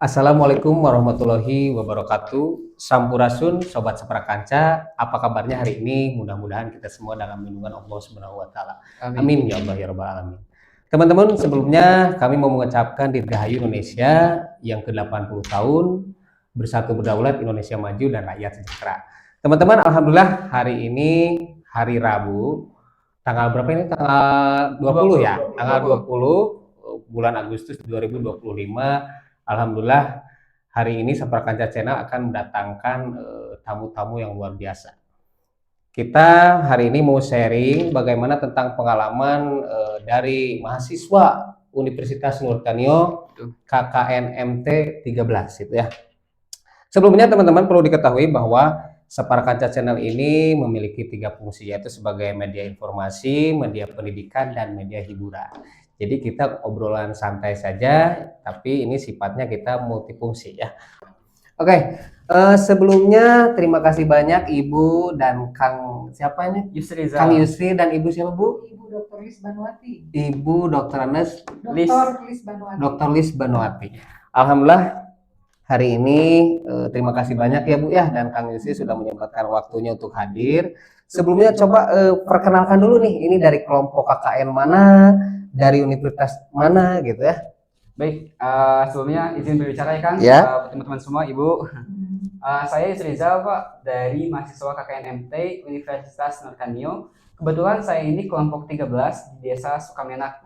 Assalamualaikum warahmatullahi wabarakatuh. Sampurasun, sobat seprakanca. Apa kabarnya hari ini? Mudah-mudahan kita semua dalam lindungan Allah Subhanahu wa taala. Amin ya Allah ya rabbal alamin. Teman-teman, sebelumnya kami mau mengucapkan Dirgahayu Indonesia yang ke-80 tahun, bersatu berdaulat, Indonesia maju dan rakyat sejahtera. Teman-teman, alhamdulillah hari ini hari Rabu, tanggal berapa ini? Tanggal 20 ya? Tanggal 20 bulan Agustus 2025. Alhamdulillah hari ini Seprakanca Channel akan mendatangkan tamu-tamu yang luar biasa. Kita hari ini mau sharing bagaimana tentang pengalaman dari mahasiswa Universitas Nurtanio KKN MT 13 itu ya. Sebelumnya teman-teman perlu diketahui bahwa Seprakanca Channel ini memiliki 3 fungsi, yaitu sebagai media informasi, media pendidikan, dan media hiburan. Jadi kita obrolan santai saja, tapi ini sifatnya kita multifungsi ya. Oke, sebelumnya terima kasih banyak Ibu dan Kang siapa ini? Yusri Kang Yusri dan Ibu siapa Bu? Ibu Dr. Lis Banuati. Ibu Dr. Lis Banuati. Dr. Lis Banuati. Alhamdulillah hari ini terima kasih banyak ya Bu ya, dan Kang Yusri sudah menyempatkan waktunya untuk hadir. Sebelumnya coba perkenalkan dulu nih, ini dari kelompok KKN mana, dari universitas mana gitu ya. Baik, sebelumnya izin berbicara ya Kang, Ya. teman-teman semua, Ibu. Saya Yusri Pak, dari mahasiswa KKN MT Universitas Nurtanio. Kebetulan saya ini kelompok 13 di Desa Sukamenak.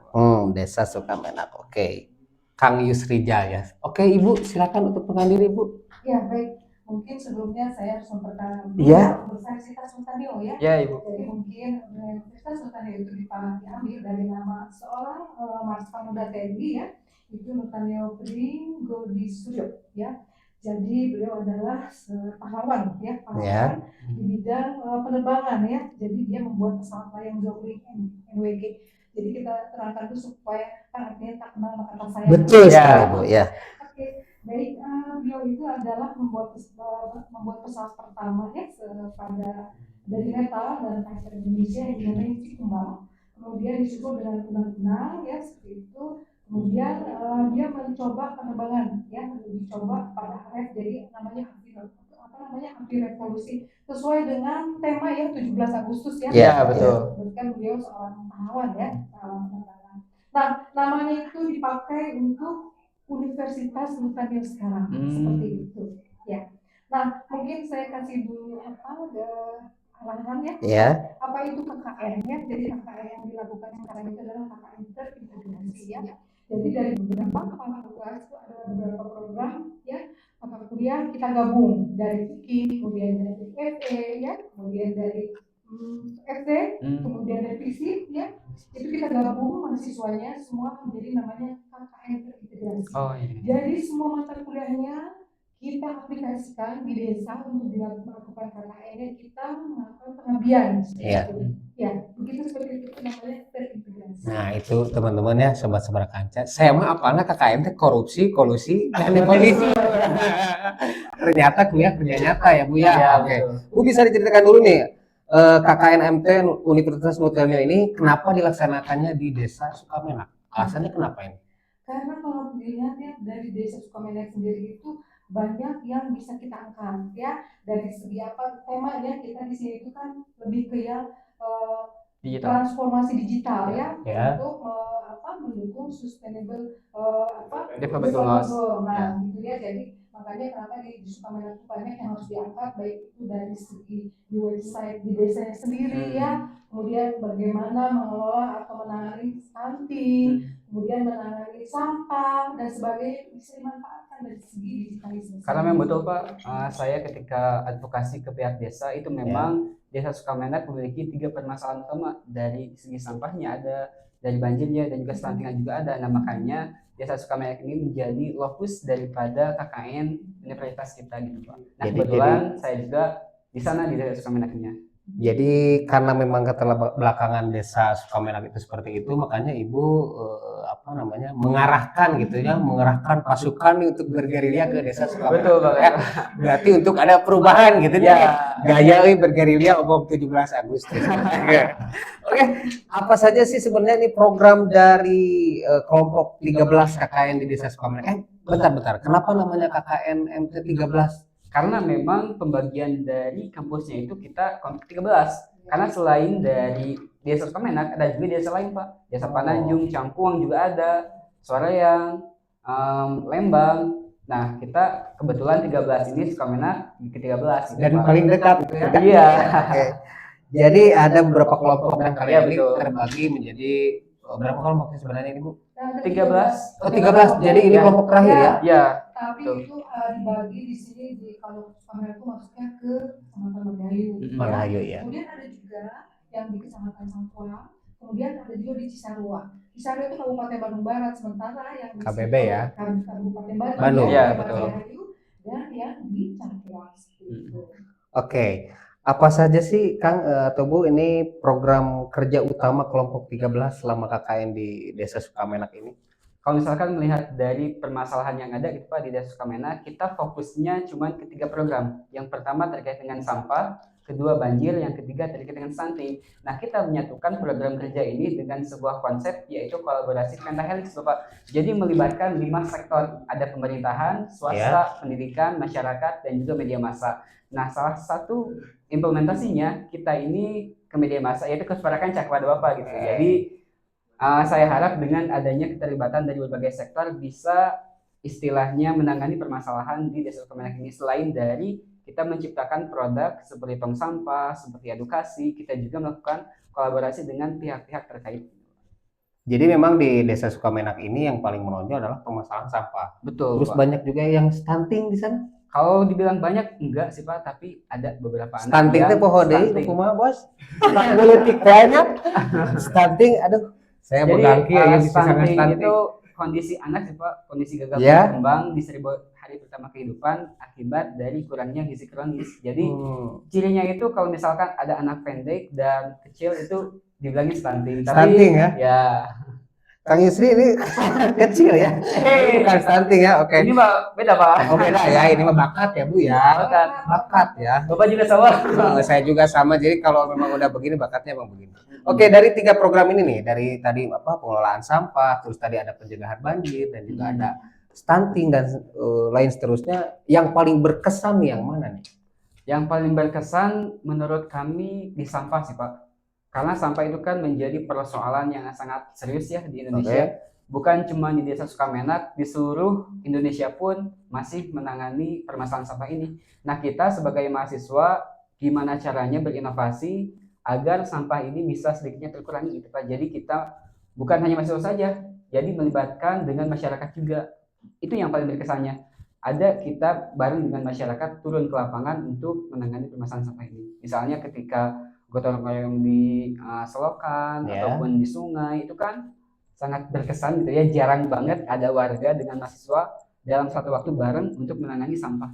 Desa Sukamenak. Oke. Kang Yusrija ya. Oke, Ibu, silakan untuk pengandir Ibu. Ya, baik. Mungkin sebelumnya saya harus memperkenalkan Universitas Nurtanio ya. Ya, Ibu. Jadi mungkin Universitas Nurtanio itu diambil dari nama seorang Marskal Muda TNI ya. Itu Nurtanio Pringgo Suryo ya. Jadi beliau adalah pahlawan ya, pahlawan di bidang penerbangan ya. Jadi dia membuat pesawat layang Zhongli NWG. Jadi kita terangkan itu supaya artinya tak kenal maka tak sayang. Betul sekali Bu ya. Oke, baik. Beliau itu adalah membuat pesawat pertama ya pada dari metal dan kaca Indonesia yang namanya Cikumbang. Kemudian disusul dengan benang-benang ya seperti itu. Kemudian dia mencoba penerbangan ya, dicoba pada RF, jadi namanya anti revolusi sesuai dengan tema ya 17 Agustus ya. Iya, betul. Kan beliau seorang pahlawan ya. Nah, namanya itu dipakai untuk Universitas Nurtanio sekarang seperti itu ya. Nah, mungkin saya kasih dulu arahan ya. Ya. Apa itu KKN ya? Jadi KKN yang dilakukan sekarang itu adalah KKN terintegrasi ya. Jadi dari beberapa mata kuliah itu ada beberapa program ya, mata kuliah kita gabung dari FIKI, kemudian dari FE ya, kemudian dari FD, kemudian dari FISIP ya. Itu kita gabung mahasiswanya semua menjadi namanya KKN terintegrasi. Jadi semua mata kuliahnya kita aplikasikan di desa untuk dilakukan KKN, kita melakukan pengabdian. Ya, begitu seperti itu namanya terintegrasi. Nah itu teman-teman ya, sobat Seprakanca. Saya mah apalagi KKN korupsi, kolusi, dan nepotisme. Ternyata kuliah kerja nyata ya Bu ya. Oke. Bu bisa diceritakan dulu nih, KKN MT Universitas Nurtanio ini kenapa dilaksanakannya di Desa Sukamenak? Alasannya kenapa ini? Karena kalau dilihat ya dari Desa Sukamenak sendiri itu banyak yang bisa kita angkat ya, dari segi apa temanya kita di sini itu kan lebih ke yang transformasi digital ya. Untuk mendukung sustainable development goals. Nah, gitu ya. Jadi makanya kenapa di Sukamenak itu banyak yang harus diangkat, baik itu dari segi di website di desanya sendiri ya, kemudian bagaimana mengelola atau menangani stunting, kemudian menangani sampah dan sebagainya, bisa dimanfaatkan dari segi digitalisasi. Karena memang betul Pak, saya ketika advokasi ke pihak desa itu memang Desa Sukamenak memiliki 3 permasalahan utama. Dari segi sampahnya ada, dari banjirnya, dan juga stuntingnya juga ada. Nah makanya Desa Sukamenak ini menjadi lokus daripada KKN universitas kita gitu Pak. Nah kebetulan saya juga di sana di Desa Sukamenaknya. Jadi karena memang keterbelakangan Desa Sukamenak itu seperti itu, makanya Ibu mengarahkan gitu ya, mengerahkan pasukan untuk bergerilya ke Desa Sukamenak. Betul Pak. Berarti untuk ada perubahan gitu ya. Gaya bergerilya omong 17 Agustus. Oke, apa saja sih sebenarnya ini program dari kelompok 13 KKN di Desa Sukamenak? Bentar. Kenapa namanya KKN MT13? Karena memang pembagian dari kampusnya itu kita kelompok 13. Karena selain dari desa Sukomenak ada juga desa lain Pak. Desa Pananjung, Cangkuang juga ada, Soreang, Lembang. Nah kita kebetulan 13 ini Sukomenak di ke-13 gitu, Dan Pak. paling dekat gitu ya. Iya. Oke. Jadi ada beberapa kelompok dan Iya, kalian ini betul. terbagi menjadi berapa kelompok sebenarnya ini Bu? Nah, ada 13. Oh 13. Jadi ini Ya. kelompok terakhir ya? Ya. Tapi Betul. itu dibagi di sini kalau Sukomenak itu masuknya ke Kecamatan Margahayu. Margahayu ya. Kemudian ada juga yang di Kecamatan Sangkuang, kemudian ada juga di Cisarua. Cisarua itu Kabupaten Bandung Barat, sementara yang di KBB ya? Kabupaten Bandung. Iya, yang di betul. Margahayu, dan yang di Cangkuang. Gitu. Oke. Apa saja sih Kang atau Bu ini program kerja utama kelompok 13 selama KKN di Desa Sukamenak ini? Kalau misalkan melihat dari permasalahan yang ada gitu Pak di Desa Sukomenak, kita fokusnya cuma ke 3 program. Yang pertama terkait dengan sampah, kedua banjir, yang ketiga terkait dengan stunting. Nah kita menyatukan program kerja ini dengan sebuah konsep yaitu kolaborasi pentahelix Bapak. Jadi melibatkan 5 sektor, ada pemerintahan, swasta, pendidikan, masyarakat, dan juga media massa. Nah salah satu implementasinya kita ini ke media massa yaitu ke Suara Kancah kepada Bapak gitu. Jadi saya harap dengan adanya keterlibatan dari berbagai sektor bisa istilahnya menangani permasalahan di Desa Sukomenak ini. Selain dari kita menciptakan produk seperti tong sampah, seperti edukasi, kita juga melakukan kolaborasi dengan pihak-pihak terkait. Jadi memang di Desa Sukamenak ini yang paling menonjol adalah permasalahan sampah. Betul. Terus Pak. banyak juga yang stunting di sana. Kalau dibilang banyak enggak sih Pak, tapi ada beberapa anak Stunting itu yang pohon deh, stunting. kumaha bos? Tak ngeuletik banyak. Stunting, aduh. Saya Jadi berganti ya bisa sangat stunting stunting. itu kondisi anak sih Pak, kondisi gagal Ya. berkembang di 1000 hari pertama kehidupan akibat dari kurangnya gizi kronis. Jadi cirinya itu kalau misalkan ada anak pendek dan kecil itu dibilangin stunting. Stunting ya? Ya. Kang Yusri ini kecil ya. Bukan stunting ya, oke. Ini Pak beda Pak. Oh beda ya, ini mah bakat ya Bu ya. Bakat. Bakat ya. Bapak juga sama. Saya juga sama, jadi kalau memang udah begini bakatnya emang begini. Oke, dari 3 program ini nih, dari tadi pengelolaan sampah, terus tadi ada pencegahan banjir dan juga ada stunting dan lain seterusnya. Yang paling berkesan nih yang mana nih? Yang paling berkesan menurut kami di sampah sih Pak. Karena sampah itu kan menjadi persoalan yang sangat serius ya di Indonesia. Bukan cuma di Desa Sukamenak, di seluruh Indonesia pun masih menangani permasalahan sampah ini. Nah kita sebagai mahasiswa gimana caranya berinovasi agar sampah ini bisa sedikitnya terkurangi gitu Pak. Jadi kita bukan hanya mahasiswa saja, jadi melibatkan dengan masyarakat juga. Itu yang paling berkesannya. Ada kita bareng dengan masyarakat turun ke lapangan untuk menangani permasalahan sampah ini. Misalnya ketika gotong royong di selokan ataupun di sungai itu kan sangat berkesan gitu ya. Jarang banget ada warga dengan mahasiswa dalam satu waktu bareng untuk menangani sampah.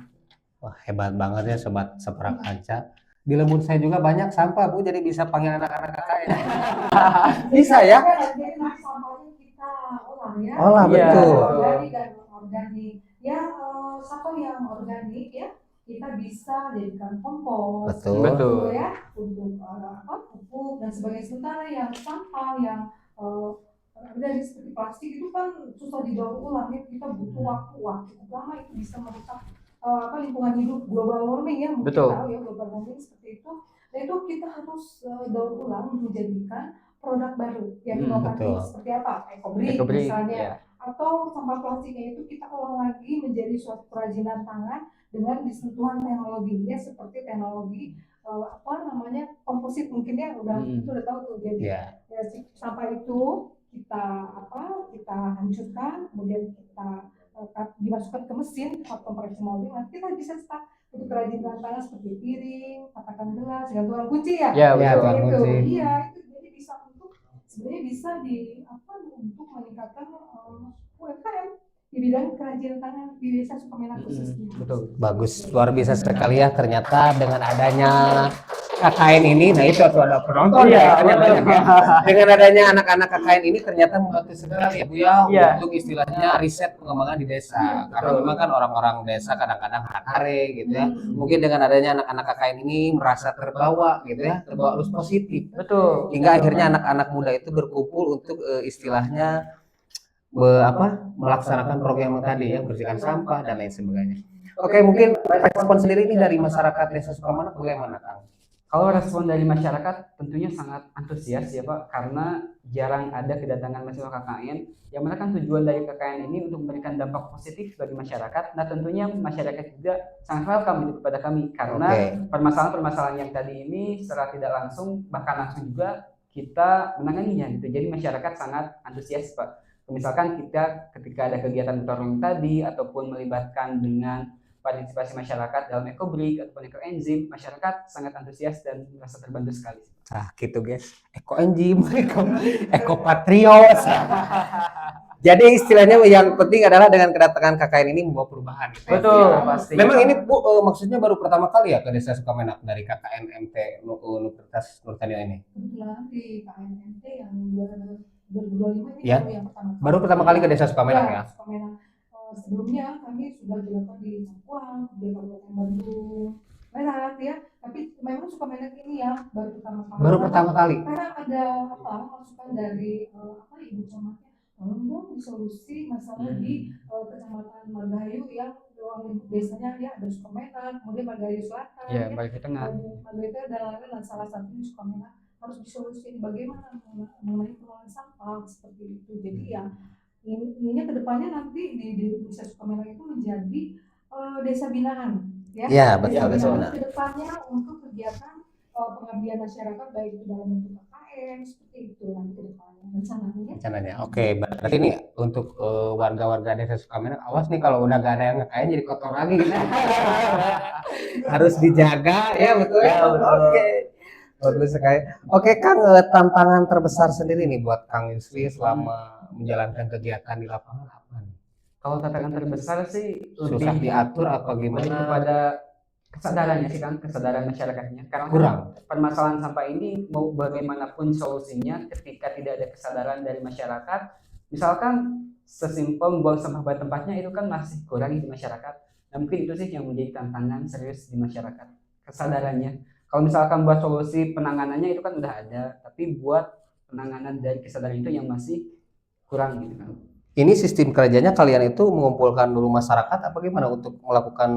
Wah hebat banget ya Sobat Sepra Kancah. Di lembut saya juga banyak sampah Bu, jadi bisa panggil anak-anak KKN. Bisa ya? Jadi sampahnya kita olah ya. Olah betul. Organik dan non-organik. Ya sampah yang organik ya kita bisa jadikan kompos. Betul. Ya untuk pupuk dan sebagainya. Sementara yang sampah yang dari seperti plastik itu kan susah didaur ulang ya. Kita butuh waktu cukup lama itu bisa merusak lingkungan hidup, global warming ya, mungkin tahu ya global warming seperti itu. Dan itu kita harus daur ulang menjadikan produk baru yang inovatif seperti apa? Ecobrik misalnya. Ya. Atau sampah plastiknya itu kita olah lagi menjadi suatu kerajinan tangan dengan disentuhan teknologi ya, seperti teknologi komposit mungkin ya udah tahu tuh. Jadi ya, sampah itu kita hancurkan, kemudian kita dimasukkan ke mesin atau kompresi molding, nanti kita bisa start untuk kerajinan tangan seperti piring, katakan gelas, gantungan kunci ya. Ya betul. Itu iya itu jadi bisa sebenarnya bisa untuk meningkatkan UMKM di bidang kerajinan tangan di Desa Sukamenak khususnya. Betul. Bagus, luar biasa sekali ya ternyata dengan adanya KKN ini. Nah itu ada penonton ya. Dengan adanya anak-anak KKN ini ternyata membantu sekali ya Bu ya untuk istilahnya riset pengembangan di desa. Karena memang kan orang-orang desa kadang-kadang hakare gitu ya. Mungkin dengan adanya anak-anak KKN ini merasa terbawa gitu ya, terbawa arus positif. Betul. Hingga akhirnya anak-anak muda itu berkumpul untuk istilahnya melaksanakan program yang tadi ya, bersihkan sampah dan lain sebagainya. Oke, mungkin respon sendiri ini dari masyarakat Desa Sukamanak bagaimana, Kang? Kalau respon dari masyarakat tentunya sangat antusias ya Pak, karena jarang ada kedatangan mahasiswa KKN yang mana kan tujuan dari KKN ini untuk memberikan dampak positif bagi masyarakat. Nah tentunya masyarakat juga sangat welcome itu kepada kami karena permasalahan-permasalahan yang tadi ini secara tidak langsung bahkan langsung juga kita menanganinya gitu. Jadi masyarakat sangat antusias Pak. Misalkan kita ketika ada kegiatan gotong royong tadi ataupun melibatkan dengan partisipasi masyarakat dalam ekobrik ataupun ekoenzim, masyarakat sangat antusias dan merasa terbantu sekali. Nah, gitu guys. Ekoenzim, ekopatriot. Jadi istilahnya yang penting adalah dengan kedatangan KKN ini membawa perubahan. Gitu Betul, ya. pasti. Memang ini Bu, maksudnya baru pertama kali ya ke Desa Sukamenak dari KKN MT Universitas Nurtanio ini? Kebetulan di KNMT yang 2025 ini ya, baru pertama kali ke Desa Sukamenak ya? Sukamenak. Sebelumnya kami sudah dilakukan di Cangkuang, di Kabupaten Bandung, Barat ya. Tapi memang Sukamenak ini ya baru pertama kali. Karena ada masukan dari Ibu Camatnya, tolong dong disolusi masalah di Kecamatan Margahayu yang desanya ya ada Sukamenak, kemudian Margahayu Selatan, Margahayu Tengah, Margahayu dan lain-lain, dan salah satunya Sukamenak harus disolusi. Bagaimana mengenai pengelolaan sampah seperti itu. Jadi ya ininya kedepannya nanti di Desa Sukamenak itu menjadi desa binaan ya. Ya betul, desa binaan kedepannya untuk kegiatan pengabdian masyarakat baik itu dalam bentuk KKN seperti itu nanti kedepannya rencananya. Oke, berarti ini untuk warga-warga Desa Sukamenak awas nih kalau udah gak ada yang KKN jadi kotor lagi gitu. Harus dijaga ya betul. Ya, betul. Bagus sekali. Oke Kang, tantangan terbesar sendiri nih buat Kang Yusri selama menjalankan kegiatan di lapangan apa nih? Kalau tantangan terbesar sih susah diatur apa gimana? Lebih kepada kesadarannya sih Kang, kesadaran masyarakatnya. Karena kurang. Permasalahan sampah ini mau bagaimanapun solusinya ketika tidak ada kesadaran dari masyarakat, misalkan sesimpel buang sampah pada tempatnya itu kan masih kurang di masyarakat. Nah, mungkin itu sih yang menjadi tantangan serius di masyarakat, kesadarannya. Kalau misalkan buat solusi penanganannya itu kan udah ada, tapi buat penanganan dari kesadaran itu yang masih kurang gitu kan. Ini sistem kerjanya kalian itu mengumpulkan dulu masyarakat apa gimana untuk melakukan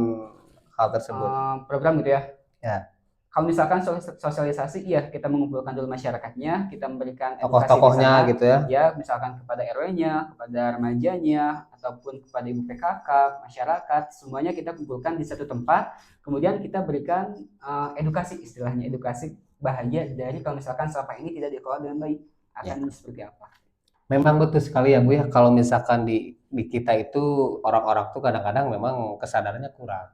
hal tersebut? Program gitu ya? Ya. Kalau misalkan sosialisasi, iya kita mengumpulkan dulu masyarakatnya, kita memberikan tokoh-tokohnya gitu ya? Ya, misalkan kepada RW-nya, kepada remajanya, ataupun kepada ibu PKK, masyarakat, semuanya kita kumpulkan di satu tempat. Kemudian kita berikan edukasi, istilahnya edukasi bahaya dari kalau misalkan sampah ini tidak dikelola dengan baik akan seperti apa. Memang betul sekali ya Bu ya, kalau misalkan di kita itu orang-orang tuh kadang-kadang memang kesadarannya kurang.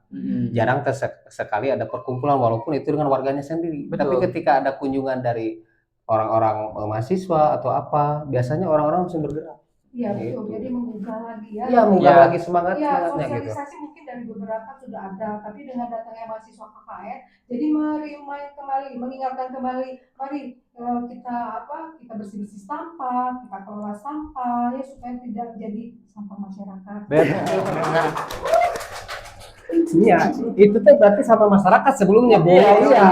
Jarang sekali ada perkumpulan walaupun itu dengan warganya sendiri. Betul. Tapi ketika ada kunjungan dari orang-orang mahasiswa atau apa, biasanya orang-orang langsung bergerak. Iya betul, jadi menggugah lagi ya. Iya, menggugah lagi semangatnya gitu. Sosialisasi mungkin dari beberapa sudah ada, tapi dengan datangnya mahasiswa KKN, jadi mengingatkan kembali, mari kita bersih-bersih sampah, kita kelola sampah ya supaya tidak jadi sampah masyarakat. Betul. Iya, itu tuh berarti sampah masyarakat sebelumnya Bu. Iya,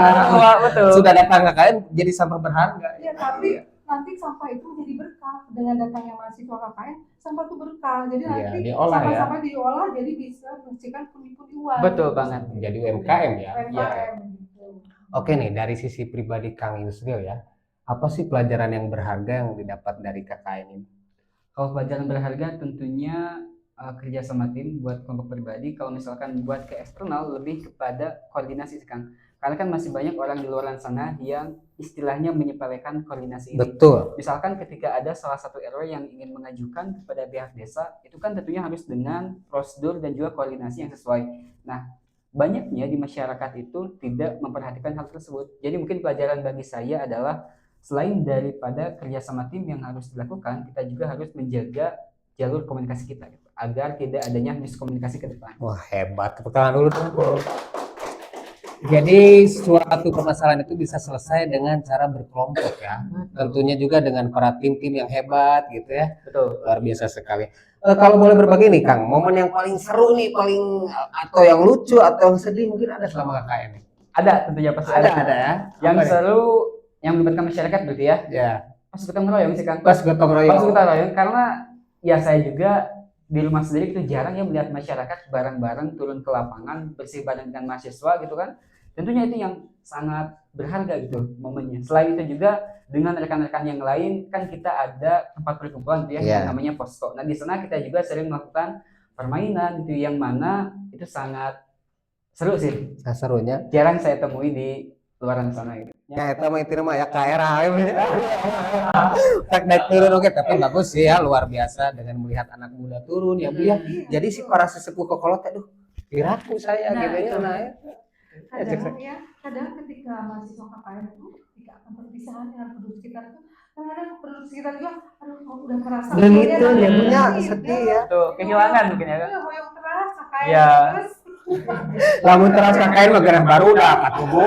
betul. Sudah datang KKN jadi sampah berharga. Iya, tapi nanti sampah itu menjadi berkah dengan datangnya mahasiswa KKN, sampah itu berkah. Jadi nanti sampah-sampah diolah jadi bisa menghasilkan pundi-pundi uang. Betul banget. Jadi UMKM ya. UMKM. Oke nih, dari sisi pribadi Kang Yusril ya, apa sih pelajaran yang berharga yang didapat dari KKN ini? Kalau pelajaran berharga tentunya kerja sama tim buat kelompok pribadi. Kalau misalkan buat ke eksternal lebih kepada koordinasi Kang. Karena kan masih banyak orang di luar sana yang istilahnya menyepelekan koordinasi ini. Betul. Misalkan ketika ada salah satu RW yang ingin mengajukan kepada pihak desa, itu kan tentunya harus dengan prosedur dan juga koordinasi yang sesuai. Nah, banyaknya di masyarakat itu tidak memperhatikan hal tersebut. Jadi mungkin pelajaran bagi saya adalah selain daripada kerjasama tim yang harus dilakukan, kita juga harus menjaga jalur komunikasi kita gitu, agar tidak adanya miskomunikasi ke depan. Wah hebat, tepuk tangan dulu tuh. Jadi suatu permasalahan itu bisa selesai dengan cara berkelompok ya. Tentunya juga dengan para tim-tim yang hebat gitu ya. Betul. Luar biasa sekali. Kalau boleh berbagi nih Kang, momen yang paling seru nih, atau yang lucu atau yang sedih mungkin ada selama KKN nih? Ada tentunya pasti ada ya. Yang seru yang melibatkan masyarakat berarti ya. Ya. Pas gotong royong sih Kang. Pas gotong royong. Karena ya saya juga di rumah sendiri itu jarang ya melihat masyarakat bareng-bareng turun ke lapangan bersih bareng dengan mahasiswa gitu kan. Tentunya itu yang sangat berharga gitu momennya. Selain itu juga dengan rekan-rekan yang lain kan kita ada tempat perkumpulan gitu ya yang namanya posko. Nah di sana kita juga sering melakukan permainan gitu yang mana itu sangat seru sih. Nah, serunya Jarang saya temui di luaran sana gitu. ya itu mah itu mah ya KRA tak naik turun oke tapi bagus sih ya luar biasa dengan melihat anak muda turun ya Bu ya. Jadi si para sesepuh kokolot aduh piraku saya gitu ya nah ya. Kadang ketika mahasiswa KKN itu ketika akan perpisahan dengan penduduk sekitar itu kadang penduduk sekitar juga aduh udah merasa dan itu ya punya sedih ya Tuh kehilangan mungkin ya kan. yang keras KKN Ya. terus lamun terus KKN mah gerah baru dah atuh Bu.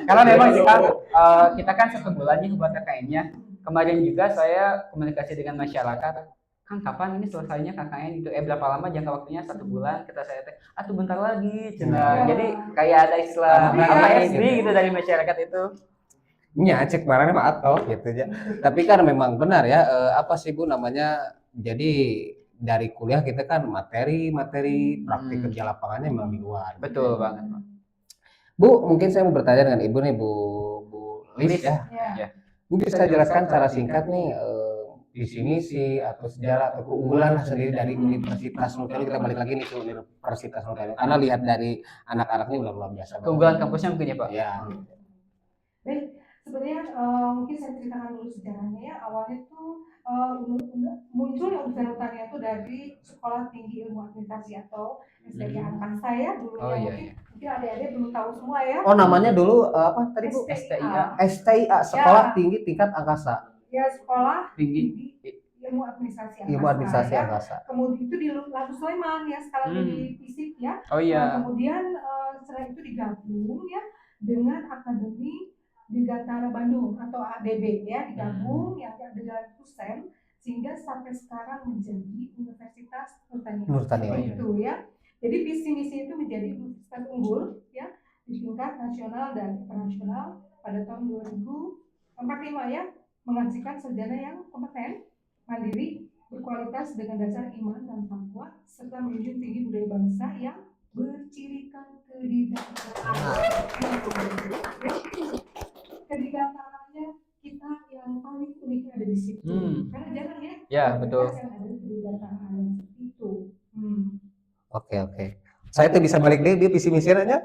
Karena memang kita kan 1 bulan nih buat KKN-nya. Kemarin juga saya komunikasi dengan masyarakat. Kan kapan ini selesainya KKN itu? Berapa lama jangka waktunya? 1 bulan. Kata saya teh, atuh bentar lagi. Cenah. Jadi kayak ada istilah apa SD gitu dari masyarakat itu. Nya cek barangnya mah atoh gitu ya. Tapi kan memang benar ya apa sih Bu namanya jadi dari kuliah kita kan materi praktik kerja lapangannya memang di luar. Betul banget. Bu, mungkin saya mau bertanya dengan Ibu nih, Bu Lis ya. Ya. Bu bisa jelaskan secara singkat nih visi misi atau sejarah atau keunggulan lah sendiri dari Universitas Nurtanio. Kita balik lagi nih ke Universitas Nurtanio. Karena lihat dari anak-anak ini udah luar biasa. Keunggulan kampusnya mungkin ya Pak? Ya. Baik, sebenarnya mungkin saya ceritakan dulu sejarahnya ya. Awalnya tuh muncul Nurtanio itu dari Sekolah Tinggi Ilmu Administrasi atau STI Angkasa ya dulunya. Oh iya iya. Mungkin adik-adik belum tahu semua ya. Oh namanya dulu apa tadi Bu? STIA Sekolah Tinggi Tingkat Angkasa. Ya sekolah Tinggi ilmu administrasi angkasa. Ilmu administrasi ya. angkasa. Kemudian itu di Labu Sulaiman ya sekarang di FISIP ya. Oh iya. Nah, kemudian setelah itu digabung ya dengan Akademi Dirgantara Bandung atau ADB ya digabung yang ada dalam Kusen sehingga sampai sekarang menjadi Universitas Nurtanio. Itu ya. Jadi visi misi itu menjadi universitas unggul ya di tingkat nasional dan internasional pada tahun 2045 ya. Menghasilkan sarjana yang kompeten, mandiri, berkualitas dengan dasar iman dan takwa, serta menjunjung tinggi budaya bangsa yang bercirikan kedidaktarannya kita yang paling unik ada di situ. Karena jarang ya. Ya betul. Yang ada kedidaktaran itu. Oke. Saya tuh bisa balik deh dia visi misinya.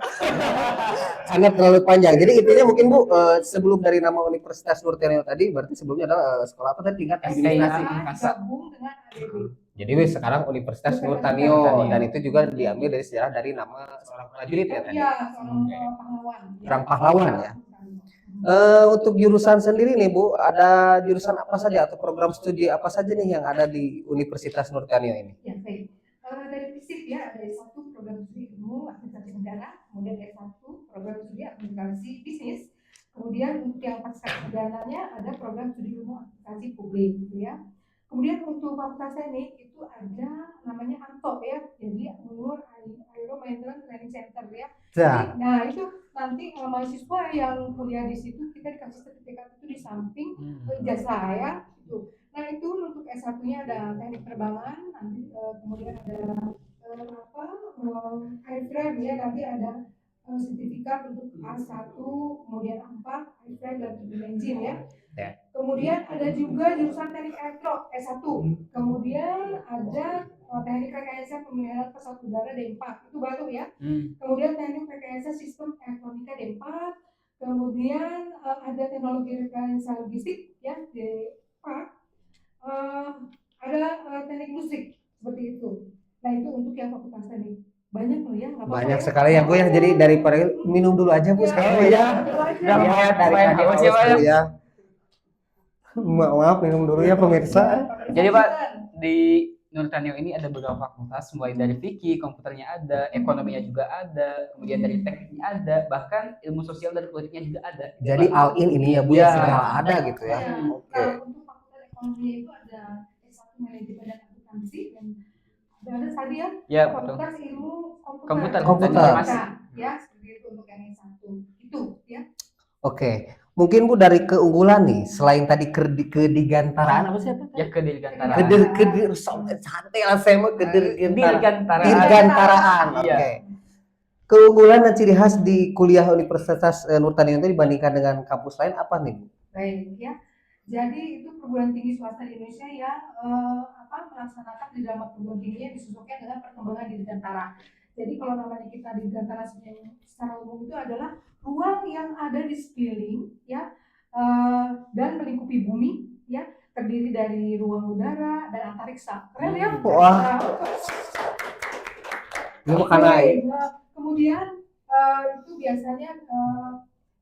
Karena terlalu panjang. Jadi intinya mungkin Bu sebelum dari nama Universitas Nurtanio tadi berarti sebelumnya adalah sekolah apa tadi tingkat administrasi angkasa. Jadi sekarang Universitas Nurtanio dan itu juga diambil dari sejarah dari nama seorang prajurit ya tadi. Iya, seorang pahlawan. Seorang pahlawan ya. Untuk jurusan sendiri nih Bu, ada jurusan apa saja atau program studi apa saja nih yang ada di Universitas Nurtanio ini? Ya, baik. Dari FISIP ya ada S1 program studi ilmu administrasi negara, kemudian S1 program studi administrasi bisnis, kemudian untuk yang pasca sarjananya ada program studi ilmu administrasi publik gitu ya. Kemudian untuk fakultas teknik itu ada namanya ANTO ya, jadi Anggur Aero Maintenance Training Center ya. Jadi, nah itu nanti mahasiswa yang kuliah di situ kita dikasih sertifikat itu di samping ijazah ya gitu. Nah itu untuk S1-nya ada teknik penerbangan, nanti kemudian ada airframe ya, nanti ada sertifikat untuk A1, kemudian A4, airframe dan turbine engine ya. Kemudian ada juga jurusan teknik elektro S1, kemudian ada teknik rekayasa pemeliharaan pesawat udara D4 itu baru ya. Kemudian teknik rekayasa sistem elektronika D4, kemudian ada teknologi rekayasa logistik ya D4. Ada teknik musik seperti itu. Nah itu untuk yang fakultas teknik banyak loh ya. Banyak sekali ya Bu ya. Jadi daripada minum dulu aja Bu sekarang ya. Ya dari ya. Maaf minum dulu ya pemirsa. Jadi Pak di Nurtanio ini ada beberapa fakultas mulai dari fikih, komputernya ada, ekonominya juga ada, kemudian dari tekniknya ada, bahkan ilmu sosial dan politiknya juga ada. Jadi all in ini ya Bu ya segala ada gitu ya. Oke. Untuk fakultas ekonomi itu ada S1 manajemen dan akuntansi dan ada tadi ya fakultas ilmu komputer. Komputer. Ya seperti itu untuk yang S1 itu ya. Oke. Mungkin Bu dari keunggulan nih, selain tadi kedigantaraan apa sih apa? Ya kedirgantaraan. Keder- Santai lah saya mah Dirgantaraan. dirgantaraan. Iya. Oke. Keunggulan dan ciri khas di kuliah Universitas Nur Tanjung itu dibandingkan dengan kampus lain apa nih Bu? Baik ya. Jadi itu perguruan tinggi swasta di Indonesia yang melaksanakan di dalam perguruan tingginya disesuaikan dengan perkembangan di Dirgantara. Jadi kalau namanya kita di Dirgantara secara umum itu adalah ruang yang ada di sekeliling ya dan melingkupi bumi ya, terdiri dari ruang udara dan antariksa. Keren ya? Wah. Ini makanya Kemudian itu biasanya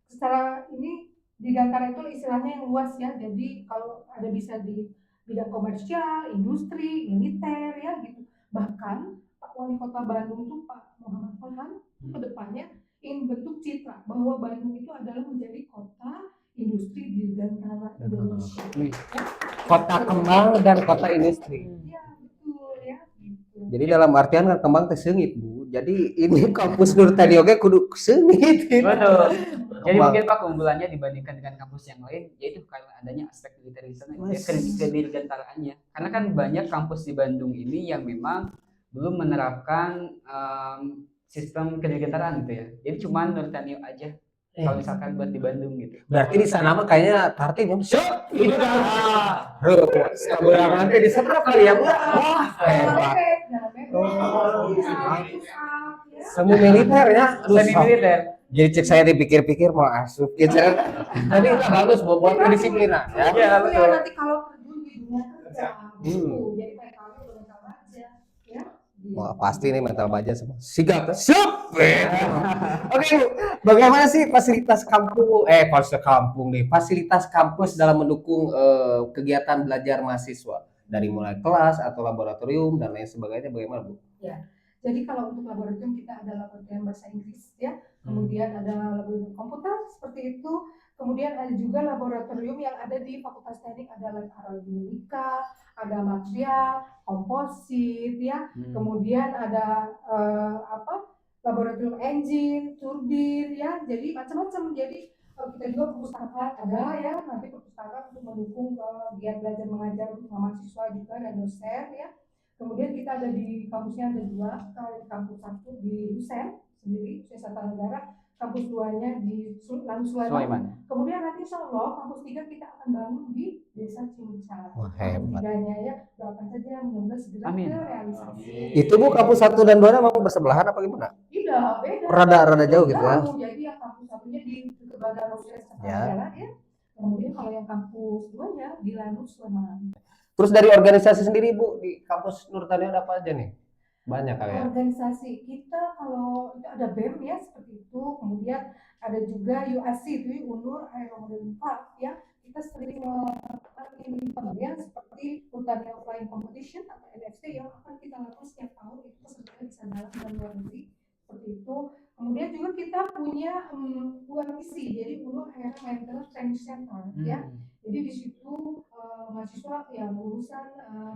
secara ini di Dirgantara itu istilahnya yang luas ya. Jadi kalau ada bisa di bidang komersial, industri, militer ya gitu. Bahkan Pak Wali Kota Bandung tuh Pak Muhammad Farhan ke depannya ingin bentuk citra bahwa Bandung itu adalah menjadi kota industri di Dirgantara Indonesia. Ya. kota kembang dan kota industri. Iya betul ya. Gitu. Jadi dalam artian kan kembang teh seungit Bu. Jadi ini kampus Nur Tanjung oge kudu seungit. Betul. Jadi Kembang. mungkin Pak keunggulannya dibandingkan dengan kampus yang lain yaitu karena adanya aspek militerisme ya, kedirgantaraannya. Karena kan banyak kampus di Bandung ini yang memang belum menerapkan sistem kedirgantaraan gitu ya. Jadi cuma Nur Tanjung aja kalau misalkan buat di Bandung gitu. Berarti di sana mah kayaknya tertib ya. Syuk. Ini dah. Sabar nanti disetrap kali ya Bu. Wah, hebat. Semi militer ya. Semi militer. Jadi cek saya dipikir-pikir mau asup ya jangan. Tadi udah bagus buat kedisiplinan ya. Iya, Itu betul. ya nanti kalau terjun di dunia kerja. Gitu. Jadi kayak kami udah tahu aja ya. Wah pasti nih mental baja semua. Sigap. Siap. Oke, Bu. Bagaimana sih fasilitas fasilitas kampus dalam mendukung kegiatan belajar mahasiswa dari mulai kelas atau laboratorium dan lain sebagainya bagaimana Bu? Jadi kalau untuk laboratorium kita ada laboratorium bahasa Inggris ya, kemudian ada laboratorium komputer seperti itu, kemudian ada juga laboratorium yang ada di Fakultas Teknik, ada lab aerodinamika, ada material, komposit ya, kemudian ada laboratorium engine, turbin ya, jadi macam-macam. Jadi kita juga perpustakaan ada ya, nanti perpustakaan untuk mendukung kegiatan belajar mengajar untuk mahasiswa juga dan dosen ya. Kemudian kita ada di kampusnya ada dua, di kampus satu di Husen sendiri, Husen Negara, kampus duanya di Sulaiman. Kemudian nanti insya Allah kampus 3 kita akan bangun di Desa Cincang. Wah, hebat. Tiganya ya, doakan saja mudah-mudahan segera Amin. terrealisasi. Itu Bu kampus 1 dan 2 memang bersebelahan apa gimana? Tidak, beda. Rada jauh gitu ya. Jadi yang kampus satunya di Bandara Rosyid Ya. ya. Kemudian kalau yang kampus 2-nya di Lanus Sleman. Terus dari organisasi sendiri Bu di kampus Nur Tanjung ada apa aja nih? Banyak kali ya. Organisasi kita kalau itu ada BEM ya seperti itu, kemudian ada juga UAC itu Unur Aero Modeling Club ya. Kita sering melakukan event ya seperti Nur Flying Competition atau NFC yang akan kita lakukan setiap tahun, itu pesertanya bisa dalam dan luar negeri seperti itu. Kemudian juga kita punya UMC, jadi Unur Aero Maintenance Training Center ya. Jadi di situ mahasiswa yang lulusan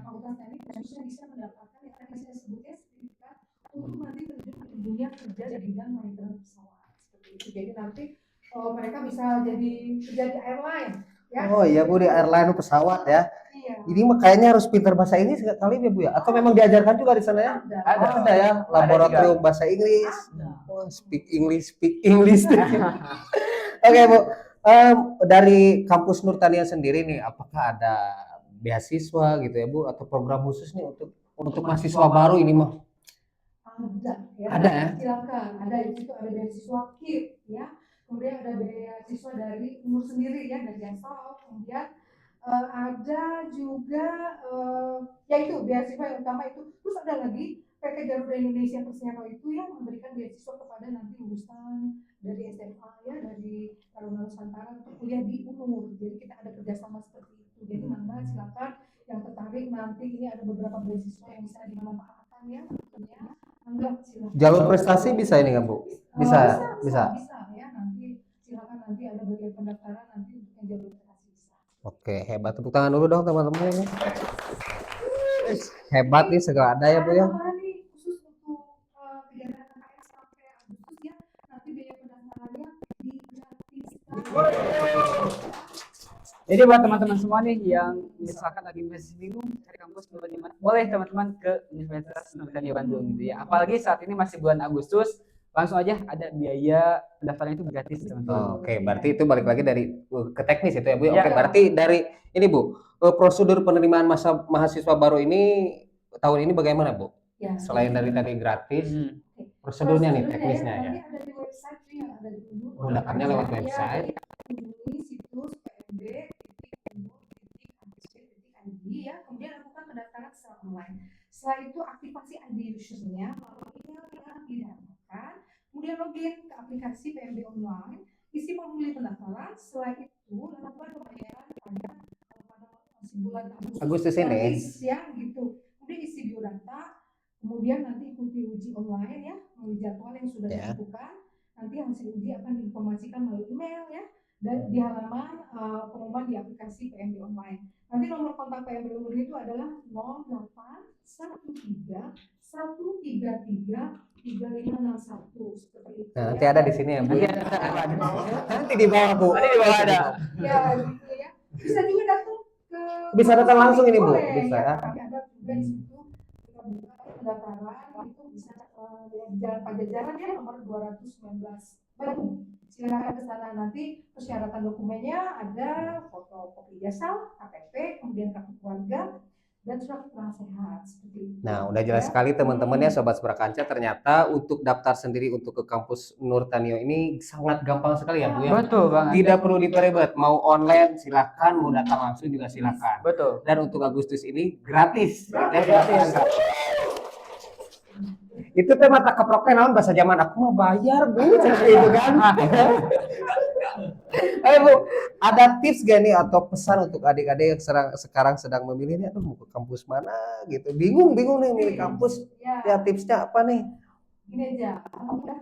Fakultas Teknik harusnya bisa mendapatkan yang tadi saya sebutnya sertifikat untuk nanti terjun ke dunia kerja di bidang maintenance pesawat seperti itu. Jadi nanti mereka bisa jadi kerja di airline. Ya. Oh iya Bu di airline pesawat ya. Iya. Ini mah kayaknya harus pintar bahasa Inggris sekali ya Bu ya? Atau memang diajarkan juga di sana ya? Ada ya laboratorium bahasa Inggris. Oh, speak English. Oke Bu. Dari kampus Nur Tanjung sendiri nih, apakah ada beasiswa gitu ya Bu atau program khusus nih untuk mahasiswa baru ini mah? Ada ya. Ada ya? Silakan. Ada di situ ada beasiswa KIP ya. Kemudian ada beasiswa dari Unur sendiri ya dari Yansol. Kemudian ada juga ya itu beasiswa yang utama itu. Terus ada lagi PT Garuda Indonesia Persero itu yang memberikan beasiswa kepada nanti lulusan dari SMA ya, dari Taruna Nusantara untuk kuliah di Unur. Jadi kita ada kerjasama seperti itu. Jadi mana silakan yang tertarik nanti ini ada beberapa beasiswa yang bisa dimanfaatkan ya. Tentunya anggap silakan. Jalur prestasi bisa ini nggak Bu? Bisa. Bisa ya, nanti silakan nanti ada bagian pendaftaran nanti untuk yang jalur prestasi bisa. Oke, hebat, tepuk tangan dulu dong teman-teman ini. Hebat nih segala ada ya Bu ya. Khusus untuk kegiatan KKN sampai Agustus ya, nanti biaya pendaftarannya digratiskan Jadi buat teman-teman semua nih yang misalkan lagi masih bingung cari kampus di mana, boleh teman-teman ke Universitas Nurtanio Bandung gitu ya. Apalagi saat ini masih bulan Agustus, langsung aja ada biaya pendaftaran itu gratis teman-teman. Oke, berarti itu balik lagi dari ke teknis itu ya Bu. Ya. Oke, berarti dari ini Bu, prosedur penerimaan mahasiswa baru ini tahun ini bagaimana Bu? Ya, Selain dari tadi gratis, prosedurnya nih teknisnya ya. Nanti ada di website tuh yang ada di Google. Pendaftarnya lewat website. Ya, kunjungi situs pmb.id ya, kemudian lakukan pendaftaran secara online. Setelah itu aktifasi ID usernya melalui email yang didapatkan, kemudian login ke aplikasi PMB online, isi formulir pendaftaran. Setelah itu lakukan pembayaran pada bulan Agustus ini. Ya, gitu. Kemudian isi biodata, kemudian nanti ikuti uji online ya, melalui jadwal yang sudah ditentukan. Nanti hasil uji akan diinformasikan melalui email ya, dan di halaman pengumuman di aplikasi PMB online. Nanti nomor kontak PMB online itu adalah 0813 133 3561 seperti itu. Nah, nanti ada di sini ya Bu. Nanti di bawah Bu. Nanti di bawah ada. Ya, gitu ya. Bisa juga datang ke. Bisa datang langsung ini Bu. Boleh, Bisa ya. Kami ada juga di situ. Kita buka pendaftaran itu bisa di Jalan Pajajaran ya, nomor 219 Bandung. Silakan ke sana. Nanti persyaratan dokumennya ada fotokopi ijazah, KTP, kemudian kartu keluarga dan surat keterangan sehat seperti itu. Nah, udah jelas sekali teman-teman ya Sobat Seprakanca, ternyata untuk daftar sendiri untuk ke kampus Nurtanio ini sangat gampang sekali ya Bu ya. Betul banget. Tidak perlu diperibet, mau online silakan, mau datang langsung juga silakan. Betul. Dan untuk Agustus ini gratis. Itu teh mata keproknya naon bahasa zaman aku mah bayar Bu, seperti itu kan. Ayo Bu, ada tips gak nih atau pesan untuk adik-adik yang sekarang sedang memilih nih, aduh mau ke kampus mana gitu, bingung nih milih kampus, ya tipsnya apa nih? Gini aja,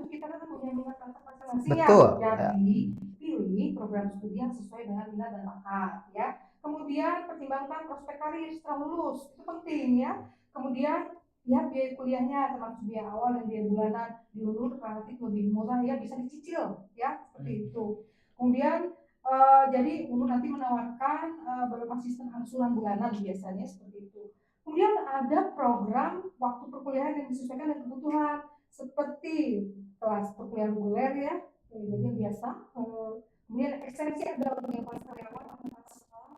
kita kan punya minat bakat masing-masing Betul, ya, jadi pilih program studi yang sesuai dengan minat dan bakat ya. Kemudian pertimbangkan prospek karir setelah lulus, itu penting ya. Kemudian lihat biaya kuliahnya, termasuk biaya awal dan biaya bulanan, diulur relatif lebih murah ya, bisa dicicil ya, seperti itu. Kemudian jadi UNU nanti menawarkan beberapa sistem angsuran bulanan biasanya seperti itu. Kemudian ada program waktu perkuliahan yang disesuaikan dengan kebutuhan, seperti kelas perkuliahan reguler ya, jadi yang biasa. Kemudian ekstensi ada kelas karyawan.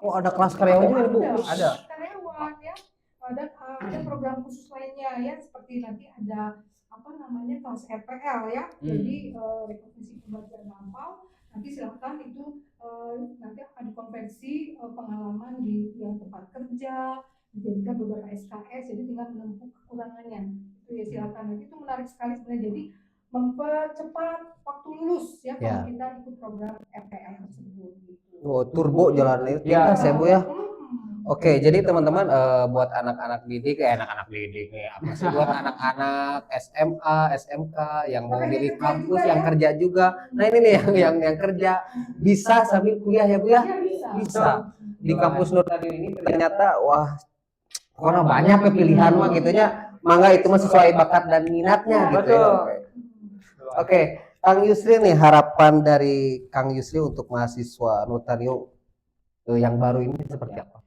Oh, ada kelas karyawan juga Bu? Ada karyawan ya. Ada program khusus lainnya ya, seperti nanti ada kelas RPL ya, jadi rekomendasi pembelajaran lampau. Nanti silakan itu nanti akan dikonversi pengalaman di yang tempat kerja, dijadikan beberapa SKS, jadi tinggal menempuh kekurangannya. Itu ya silakan. Nanti itu menarik sekali sebenarnya, jadi mempercepat waktu lulus ya kalau kita ikut program RPL tersebut. Gitu. Oh, turbo jalan itu ya Bu ya. Oke, jadi teman-teman buat anak-anak didik nih, apa sih buat anak-anak SMA, SMK yang mau milih kampus, yang kerja juga. Nah ini nih yang kerja bisa sambil kuliah ya Bu ya? Bisa. Di kampus Nurtanio ini ternyata wah, karena banyak pilihan mah gitunya. Mangga itu mah sesuai bakat dan minatnya gitu ya. Oke, Kang Yusri nih, harapan dari Kang Yusri untuk mahasiswa Nurtanio yang baru ini seperti apa?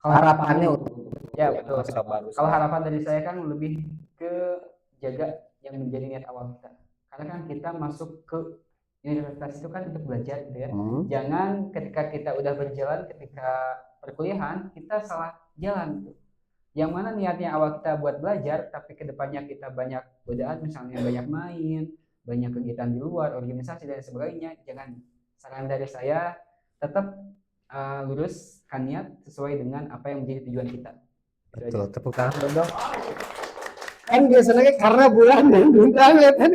Harapannya untuk ya betul. Baru. Kalau harapan dari saya kan lebih ke jaga yang menjadi niat awal kita. Karena kan kita masuk ke universitas itu kan untuk belajar gitu ya. Jangan ketika kita udah berjalan ketika perkuliahan kita salah jalan gitu. Yang mana niatnya awal kita buat belajar, tapi kedepannya kita banyak godaan, misalnya banyak main, banyak kegiatan di luar, organisasi dan sebagainya. Jangan. Saran dari saya tetap luruskan niat sesuai dengan apa yang menjadi tujuan kita. Betul, tepuk tangan dong. Kan biasanya karena bulan dan bintang ya tadi.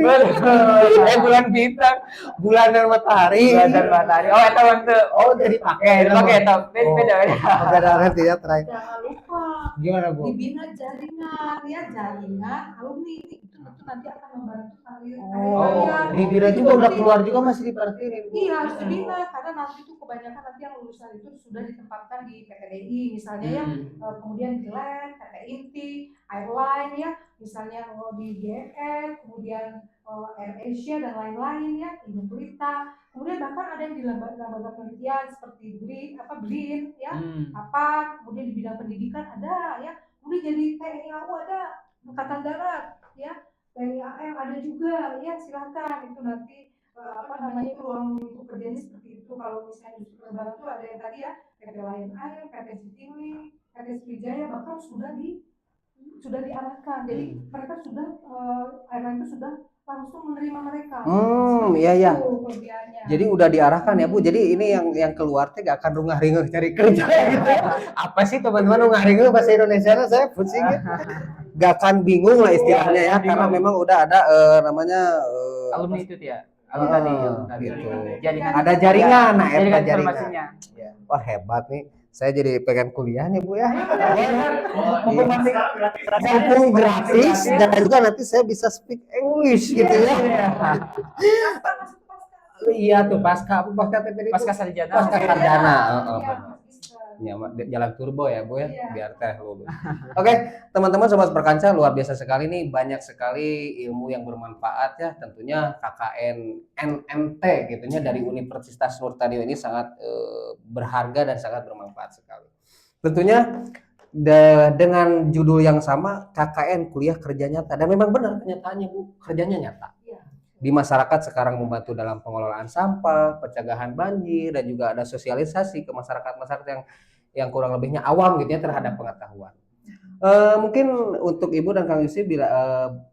Bulan bintang, bulan dan matahari. Bulan dan matahari. Oh, itu untuk jadi pakai itu. Beda. Beda nanti ya terakhir. Jangan lupa Gimana Bu? dibina jaringan ya, jaringan alumni itu nanti akan membantu karir Oh, kalian. dibina juga udah keluar juga masih diparkirin. Iya harus dibina karena nanti tuh kebanyakan nanti yang lulusan itu sudah ditempatkan di PTDI misalnya ya, kemudian di LAN, PT Inti, Airline ya, misalnya di GFR, kemudian AirAsia dan lain-lain ya, Indobilita, kemudian bahkan ada yang di lembaga penelitian seperti BRIN ya, apa, kemudian di bidang pendidikan ada ya, kemudian jadi TNI AU ada, Angkatan Darat ya, TNI AL ada juga ya, silakan itu nanti apa namanya itu ruang lingkup kerjanya seperti itu. Kalau misalnya di penerbangan itu ada yang tadi ya, PT Lion Air, PT Citylink, PT Sriwijaya bahkan sudah diarahkan. Jadi mereka sudah airline itu sudah langsung menerima mereka. Iya. Kerjanya. Jadi udah diarahkan ya Bu. Jadi ini yang keluar teh gak akan rungah-ringah cari kerja gitu. Apa sih teman-teman rungah-ringah bahasa Indonesia? Saya pusing ya. Gak akan bingung lah istilahnya ya, karena memang udah ada namanya alumni itu ya. Alumni tadi gitu. Jaringan. Ada jaringan, nah jaringan jaringan. informasinya. Ya. Wah hebat nih. Saya jadi pengen kuliah nih Bu ya. Mumpung gratis dan juga nanti saya bisa speak English gitu ya. Iya tuh pasca PTDI. Pasca sarjana. Pasca sarjana. Ya, jalan turbo ya Bu ya, biar teh lulus. Oke, teman-teman sobat Perkanca, luar biasa sekali nih, banyak sekali ilmu yang bermanfaat ya, tentunya KKN NMT gitunya dari Universitas Nurtanio ini sangat berharga dan sangat bermanfaat sekali. Tentunya dengan judul yang sama, KKN kuliah kerja nyata, dan memang benar kenyataannya Bu, kerjanya nyata. Di masyarakat sekarang membantu dalam pengelolaan sampah, pencegahan banjir, dan juga ada sosialisasi ke masyarakat yang kurang lebihnya awam gitu ya terhadap pengetahuan. Mungkin untuk Ibu dan Kang Yusuf bila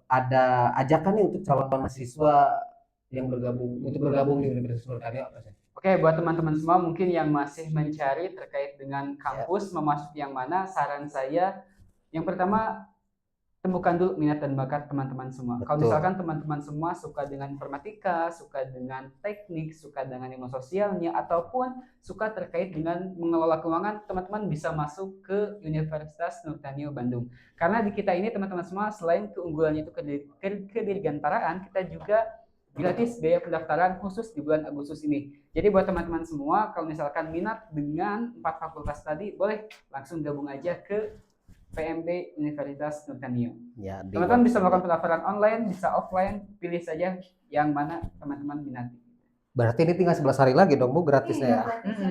ada ajakan nih untuk calon mahasiswa yang bergabung di Universitas Nurtanio apa sih? Oke, buat teman-teman semua mungkin yang masih mencari terkait dengan kampus memasuki yang mana, saran saya yang pertama temukan dulu minat dan bakat teman-teman semua. Kalau misalkan teman-teman semua suka dengan informatika, suka dengan teknik, suka dengan ilmu sosialnya, ataupun suka terkait dengan mengelola keuangan, teman-teman bisa masuk ke Universitas Nurtanio Bandung. Karena di kita ini teman-teman semua selain keunggulannya itu kedirgantaraan, kita juga gratis biaya pendaftaran khusus di bulan Agustus ini. Jadi buat teman-teman semua, kalau misalkan minat dengan 4 fakultas tadi, boleh langsung gabung aja ke PMB Universitas Nurtanio. Ya, teman-teman bisa melakukan pendaftaran online, bisa offline, pilih saja yang mana teman-teman minati. Berarti ini tinggal 11 hari lagi dong Bu gratisnya ya.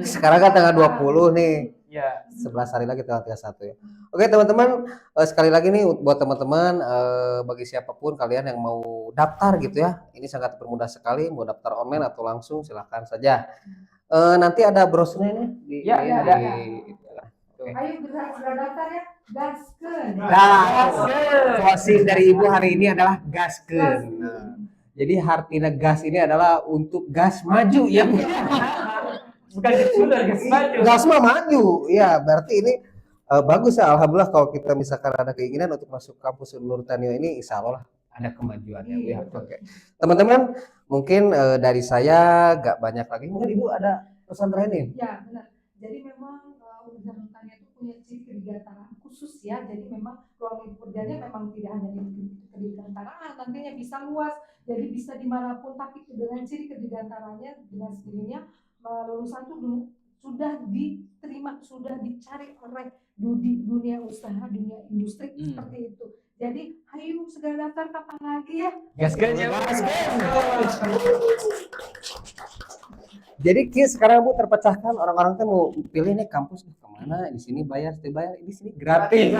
Sekarang kan tanggal 20 nih. Ya. 11 hari lagi tanggal 31 ya. Oke teman-teman, sekali lagi nih buat teman-teman bagi siapapun kalian yang mau daftar gitu ya. Ini sangat bermudah sekali, mau daftar online atau langsung silahkan saja. Nanti ada brosurnya nih di ada. Ayo daftar ya. Gaskeun. Closing dari Ibu hari ini adalah gaskeun. Jadi artinya gas ini adalah untuk gas maju ya. Bukan gas maju. Gas mah maju. Ya, berarti ini bagus ya, alhamdulillah kalau kita misalkan ada keinginan untuk masuk kampus Nurtanio ini, insya Allah ada kemajuan ya. Oke. Teman-teman, mungkin dari saya gak banyak lagi. Mungkin Ibu ada pesan terakhir nih? Ya, benar. Jadi memang Universitas Nurtanio itu punya ciri kedirgantaraan khusus ya. Jadi memang ruang lingkup kerjanya memang tidak hanya di kedirgantaraan, nantinya bisa luas. Jadi bisa dimanapun, tapi dengan ciri kedirgantarannya dengan sendirinya lulusan itu sudah diterima, sudah dicari oleh dunia usaha, dunia industri seperti itu. Jadi ayo segera daftar kapan lagi ya? Gaskeun. Jadi sekarang Bu terpecahkan, orang-orang tuh mau pilih nih kampus kemana, di sini bayar, di sini gratis.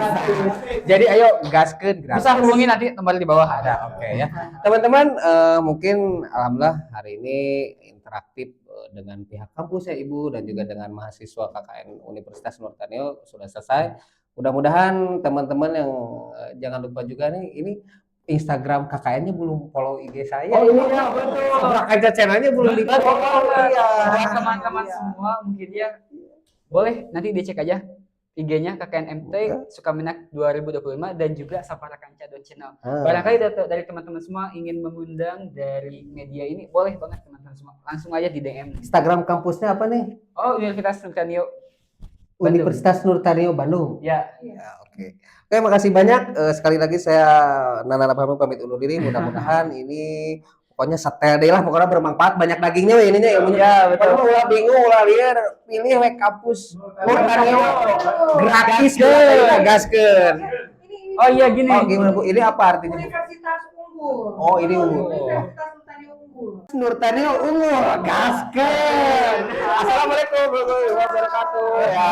Jadi ayo gaskeun gratis. Bisa hubungi nanti nomor di bawah ada. Oke ya. Teman-teman mungkin alhamdulillah hari ini interaktif dengan pihak kampus ya Ibu dan juga dengan mahasiswa KKN Universitas Nurtanio sudah selesai. Mudah-mudahan teman-teman yang jangan lupa juga nih ini Instagram KKN-nya belum follow IG saya. Oh iya betul. Perkanca channel-nya belum di-follow. Iya. Buat teman-teman semua mungkin ya boleh nanti dicek aja IG-nya KKN MT Sukamenak 2025 dan juga saparakanca.channel. Barangkali dari teman-teman semua ingin mengundang dari media ini, boleh banget teman-teman semua. Langsung aja di DM. Instagram kampusnya apa nih? Oh, Universitas Nurtanio Bandung. Universitas Nurtanio Bandung. Ya. Ya, oke. Oke. Oke, makasih banyak. Sekali lagi saya Nana Pamit pamit undur diri. Mudah-mudahan ini pokoknya setel deh lah, pokoknya bermanfaat, banyak dagingnya we ininya ilmunya. Ya, betul. Pokoknya ulah bingung, ulah liar, pilih we kampus Nurtanio gratis deh, gaskeun. Oh iya gini. Oh, gimana Bu? Ini apa artinya? Universitas unggul. Oh, ini unggul. Universitas Nurtanio unggul. Nurtanio unggul, gaskeun. Assalamualaikum warahmatullahi wabarakatuh. Ya.